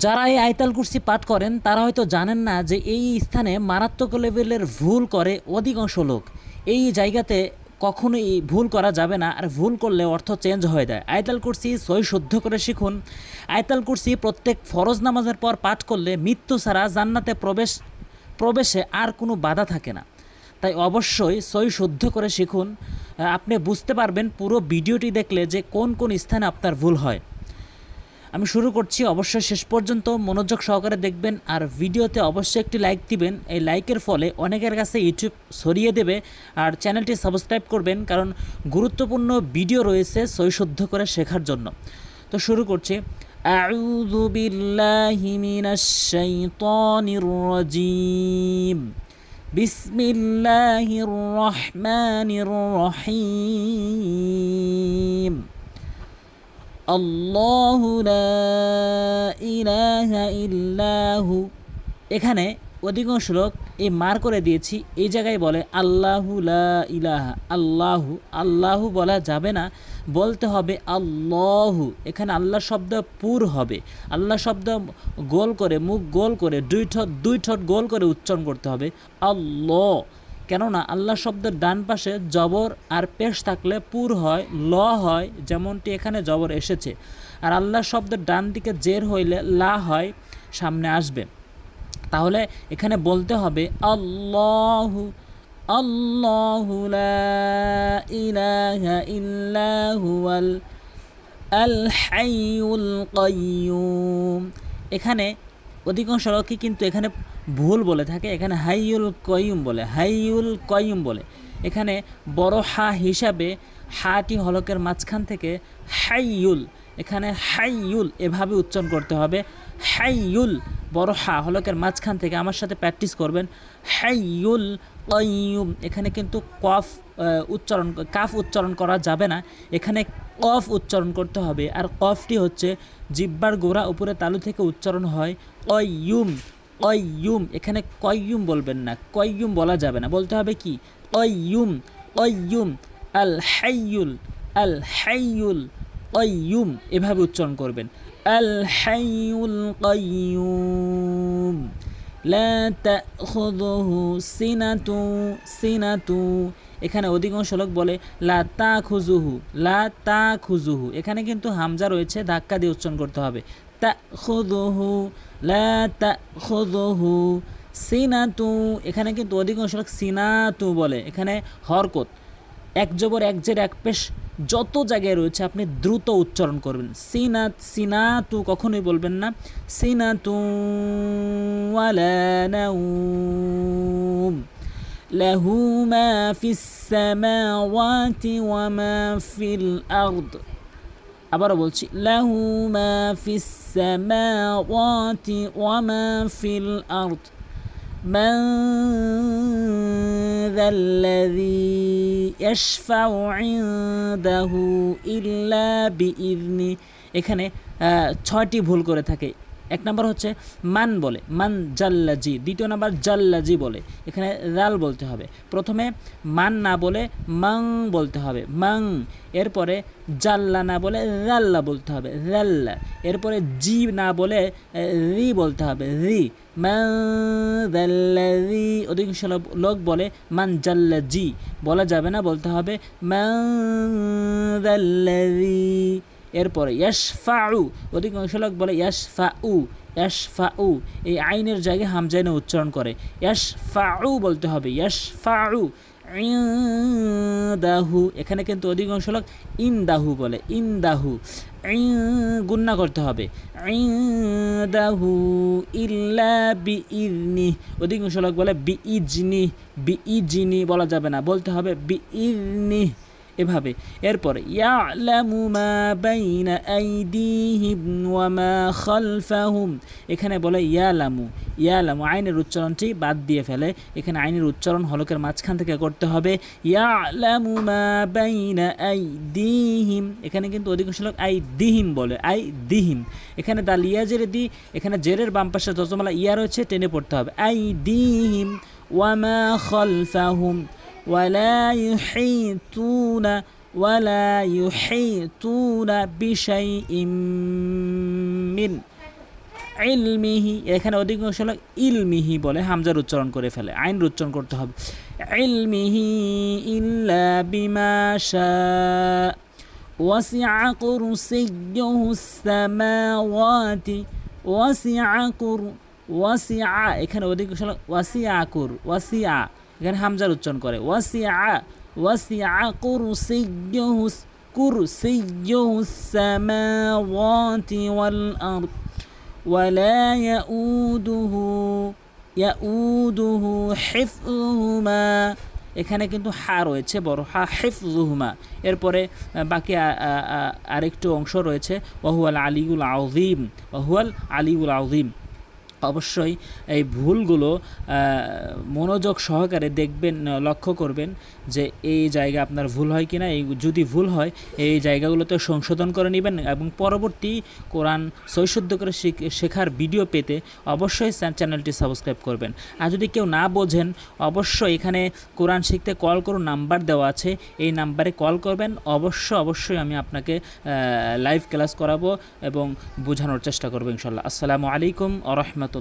যারা এই আয়াতুল কুরসি পাঠ করেন তারা হয়তো জানেন না যে এই স্থানে মারাত্মক লেভেলের ভুল করে অধিকাংশ লোক। এই জায়গাতে কখনোই ভুল করা যাবে না, আর ভুল করলে অর্থ চেঞ্জ হয়ে যায়। আয়াতুল কুরসি সই শুদ্ধ করে শিখুন। আয়াতুল কুরসি প্রত্যেক ফরজ নামাজের পর পাঠ করলে মৃত্যু ছাড়া জান্নাতে প্রবেশে আর কোনো বাধা থাকে না। তাই অবশ্যই সই শুদ্ধ করে শিখুন। আপনি বুঝতে পারবেন পুরো ভিডিওটি দেখলে যে কোন কোন স্থানে আপনার ভুল হয়। আমি শুরু করছি, অবশ্যই শেষ পর্যন্ত মনোযোগ সহকারে দেখবেন, আর ভিডিওতে অবশ্যই একটি লাইক দিবেন। এই লাইকের ফলে অনেকের কাছে ইউটিউব ছড়িয়ে দেবে। আর চ্যানেলটি সাবস্ক্রাইব করবেন, কারণ গুরুত্বপূর্ণ ভিডিও রয়েছে সই শুদ্ধ করে শেখার জন্য। তো শুরু করছি। আউযু বিল্লাহি মিনাশ শাইতানির রাজীম। বিসমিল্লাহির রহমানির রহিম। আল্লাহু লা ইলাহা ইল্লাহু। এখানে অধিকাংশ লোক এই মার করে দিয়েছি, এই জায়গায় বলে আল্লাহু লা ইলাহা। আল্লাহু আল্লাহু বলা যাবে না, বলতে হবে আল্লাহু। এখানে আল্লাহ শব্দ পুর হবে। আল্লাহ শব্দ গোল করে, মুখ গোল করে, দুই ঠোঁট গোল করে উচ্চারণ করতে হবে আল্লাহ। কেননা আল্লাহ শব্দের ডান পাশে জবর আর পেশ থাকলে পুর হয়, ল হয়, যেমনটি এখানে জবর এসেছে। আর আল্লাহ শব্দের ডান দিকে জের হইলে লা হয়, সামনে আসবে। তাহলে এখানে বলতে হবে আল্লাহু। আল্লাহু লা ইলাহা ইল্লা হুয়াল আল হাইয়ুল কাইয়্যুম। এখানে অধিকাংশ লোকই কিন্তু এখানে ভুল বলে থাকে, এখানে হাইয়ুল কাইয়্যুম বলে, হাইয়ুল কাইয়্যুম বলে। এখানে বড় হা হিসাবে হাটি হলকের মাঝখান থেকে হাইয়ুল, এখানে হাইয়ুল এভাবে উচ্চারণ করতে হবে। হাইয়ুল বড় হা হলকের মাঝখান থেকে, আমার সাথে প্র্যাকটিস করবেন। হাইয়ুল কাইয়্যুম। এখানে কিন্তু কাফ উচ্চারণ করা যাবে না, এখানে কফ উচ্চারণ করতে হবে। আর কফটি হচ্ছে জিহ্বার গোড়া উপরে তালু থেকে উচ্চারণ হয় কাইয়্যুম। কাইয়্যুম। এখানে কাইয়্যুম বলবেন না, কাইয়্যুম বলা যাবে না, বলতে হবে কি কাইয়্যুম। কাইয়্যুম। আল হাইয়ুল। আল হাইয়ুল কাইয়্যুম এভাবে উচ্চারণ করবেন। আল হাইয়ুল কাইয়্যুম। লা তাখুযুহু সিনাতু। সিনাতু। এখানে অধিকাংশ লোক বলে লা তাখুযুহু। লা তাখুযুহু। এখানে কিন্তু হামজা রয়েছে, ধাক্কা দিয়ে উচ্চারণ করতে হবে। তাখুযুহু। লা তাখুযুহু সিনাতু। এখানে কিন্তু অধিকাংশ লোক সিনাতু বলে, এখানে হরকত এক জবর এক জের এক পেশ যত জায়গায় রয়েছে আপনি দ্রুত উচ্চারণ করবেন। সিনাতু কখনোই বলবেন না সিনাতু ওয়ালা নাউম। লাহু মা ফিস সামাওয়াতি ওয়া মা ফিল আরদ। আবারও বলছি, লাহু মা ফিস সামাওয়াতি ওয়া মা ফিল আরদ। মান যাল্লাযী ইয়াশফাউ ইনদাহু ইল্লা বিইযনি। এখানে 6টি ভুল করে থাকে। এক নম্বর হচ্ছে মান বলে, মান জাল্লাজি। দ্বিতীয় নম্বর জাল্লাজি বলে, এখানে রাল বলতে হবে। প্রথমে মান না বলে মাং বলতে হবে, মাং। এরপরে জাল্লা না বলে রাল্লা বলতে হবে, রাল্লা। এরপরে জি না বলে রি বলতে হবে, রি। মান জাল্লাজি। অধিকাংশ লোক বলে মান জাল্লাজি, বলা যাবে না, বলতে হবে মান জাল্লাজি। এরপরে ইয়াশফাউ। অধিকাংশ লোক বলে ইয়াশফাউ। ইয়াশফাউ এই আইনের জায়গায় হামজাইনে উচ্চারণ করে, ইয়াশফাউ বলতে হবে, ইয়াশফাউ। ইনদাহু। এখানে কিন্তু অধিকাংশ লোক ইনদাহু বলে, ইনদাহু। গুন্না করতে হবে, ইনদাহু ইল্লা বিইযনি। অধিকাংশ লোক বলে বিইজনি। বিইজনি বলা যাবে না, বলতে হবে বিইযনি, এভাবে। এরপরে ইয়ালামু মা বাইনা আইদিহিম ওয়া মা খালফাহুম। এখানে বলে ইয়ালামু। ইয়ালামু আইনের উচ্চারণটি বাদ দিয়ে ফেলে, এখানে আইনের উচ্চারণ হলকের মাঝখান থেকে করতে হবে। ইয়ালামু মা বাইনা আইদিহিম। এখানে কিন্তু অধিকাংশ লোক আইদিহিম বলে, আইদিহিম। এখানে দাল ইয়া জেরে দি, এখানে জেরের বাম পাশে যজমালা ইয়া রয়েছে, টেনে পড়তে হবে আইদিহিম। ওয়া মা খালফাহুম। ولا يحيطون بشيء من ইলমিহি, এখানে অধিকাংশ লোক ইলমিহি বলে হামজার উচ্চারণ করে ফেলে, আইন উচ্চারণ করতে হবে। ইলমিহি ইল্লা বিমা শাআ ওয়াসিআ কুরসিয়্যুহুস সামাওয়াতি ওয়াসিআ, এখানে অধিকাংশ লোক ওয়াসিআ, এখানে হামজার উচ্চারণ করে ওয়াসিআ কুরসিয়্যুহুস সামাওয়াতি ওয়াল আরদ ওয়ালা ইয়াউদুহু হিফযুহুমা, এখানে কিন্তু হা রয়েছে বড় হা, হিফযুহুমা। এরপরে বাকি আরেকটু অংশ রয়েছে ওয়াহুয়াল আলিউল আযীম। অবশ্যই এই ভুলগুলো মনোযোগ সহকারে দেখবেন, লক্ষ্য করবেন যে এই জায়গা আপনার ভুল হয় কিনা। এই যদি ভুল হয় এই জায়গাগুলোতে সংশোধন করে নেবেন এবং পরবর্তী কোরআন সৈশুদ্ধ করে শেখার ভিডিও পেতে অবশ্যই চ্যানেলটি সাবস্ক্রাইব করবেন। আর যদি কেউ না বোঝেন অবশ্যই এখানে কোরআন শিখতে কল করুন, নাম্বার দেওয়া আছে, এই নাম্বারে কল করবেন। অবশ্যই আমি আপনাকে লাইভ ক্লাস করাবো এবং বোঝানোর চেষ্টা করবো ইনশাল্লাহ। আসসালামু আলাইকুম ওয়া রাহমাতুল্লাহ।